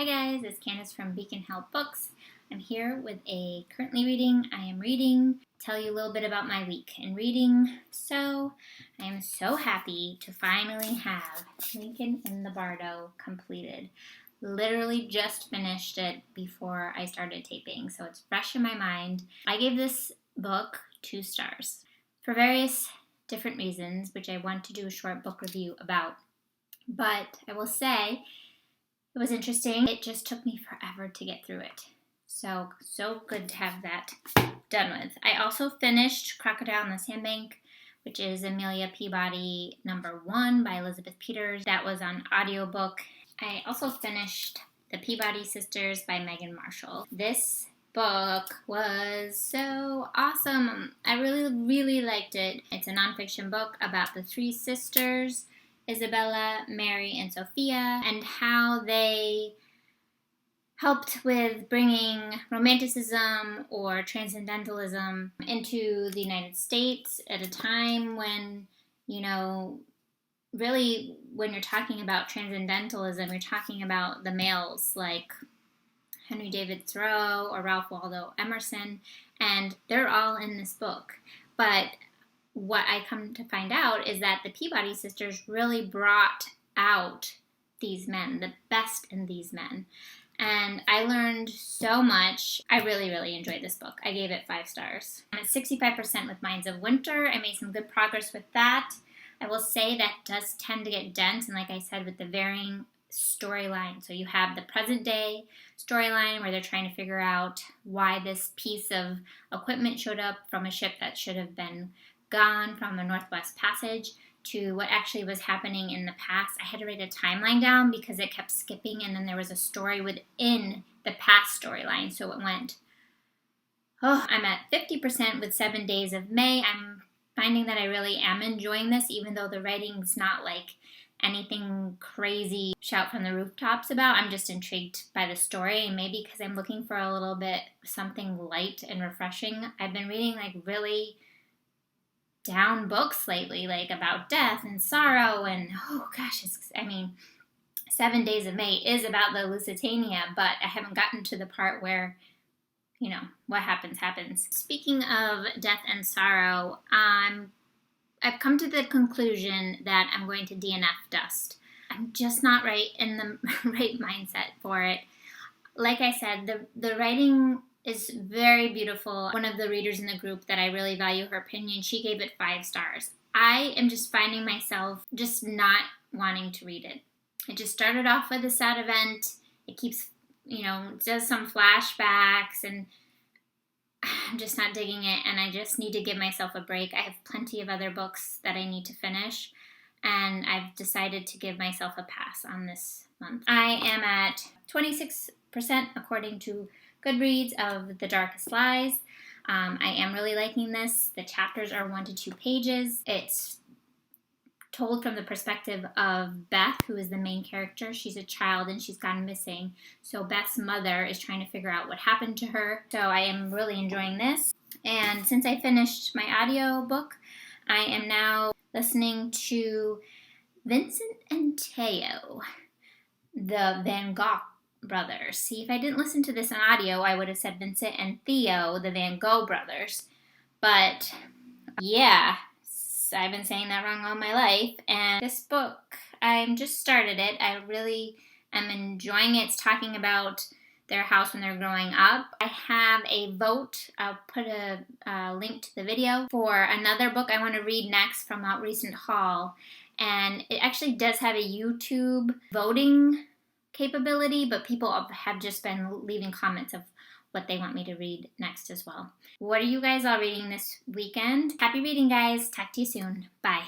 guys, it's Candace from Beacon Help Books. I'm here with a currently reading. I am reading, tell you a little bit about my week in reading. So, I am so happy to finally have Lincoln in the Bardo completed. Literally just finished it before I started taping, so it's fresh in my mind. I gave this book 2 stars for various different reasons, which I want to do a short book review about. But I will say, it was interesting. It just took me forever to get through it. So good to have that done with. I also finished Crocodile on the Sandbank, which is Amelia Peabody #1 by Elizabeth Peters. That was on audiobook. I also finished The Peabody Sisters by Megan Marshall. This book was so awesome. I really liked it. It's a nonfiction book about the 3 sisters, Isabella, Mary, and Sophia, and how they helped with bringing romanticism or transcendentalism into the United States at a time when, really when you're talking about transcendentalism, you're talking about the males like Henry David Thoreau or Ralph Waldo Emerson, and they're all in this book. But what I come to find out is that the Peabody sisters really brought out these men, the best in these men. And I learned so much. I really enjoyed this book. I gave it 5 stars. I'm at 65% with Minds of Winter. I made some good progress with that. I will say that does tend to get dense, and like I said, with the varying storyline. So you have the present day storyline where they're trying to figure out why this piece of equipment showed up from a ship that should have been gone from the Northwest Passage to what actually was happening in the past. I had to write a timeline down because it kept skipping, and then there was a story within the past storyline. So it went, I'm at 50% with 7 Days of May. I'm finding that I really am enjoying this, even though the writing's not like anything crazy shout from the rooftops about. I'm just intrigued by the story, and maybe because I'm looking for a little bit something light and refreshing. I've been reading like really down books lately, like about death and sorrow, and 7 Days of May is about the Lusitania, but I haven't gotten to the part where, what happens. Speaking of death and sorrow, I've come to the conclusion that I'm going to DNF Dust. I'm just not right in the right mindset for it. Like I said, the writing is very beautiful. One of the readers in the group that I really value her opinion, she gave it 5 stars. I am just finding myself just not wanting to read it. It just started off with a sad event. It keeps, does some flashbacks, and I'm just not digging it, and I just need to give myself a break. I have plenty of other books that I need to finish, and I've decided to give myself a pass on this month. I am at 26% according to Goodreads of The Darkest Lies. I am really liking this. The chapters are 1 to 2 pages. It's told from the perspective of Beth, who is the main character. She's a child and she's gone missing. So Beth's mother is trying to figure out what happened to her. So I am really enjoying this. And since I finished my audio book, I am now listening to Vincent and Theo, the Vangogh brothers. See, if I didn't listen to this on audio, I would have said Vincent and Theo, the Vangogh brothers. But yeah, I've been saying that wrong all my life. And this book, I just started it. I really am enjoying it. It's talking about their house when they're growing up. I have a vote. I'll put a link to the video for another book I want to read next from a recent haul. And it actually does have a YouTube voting capability, but people have just been leaving comments of what they want me to read next as well. What are you guys all reading this weekend? Happy reading, guys. Talk to you soon. Bye.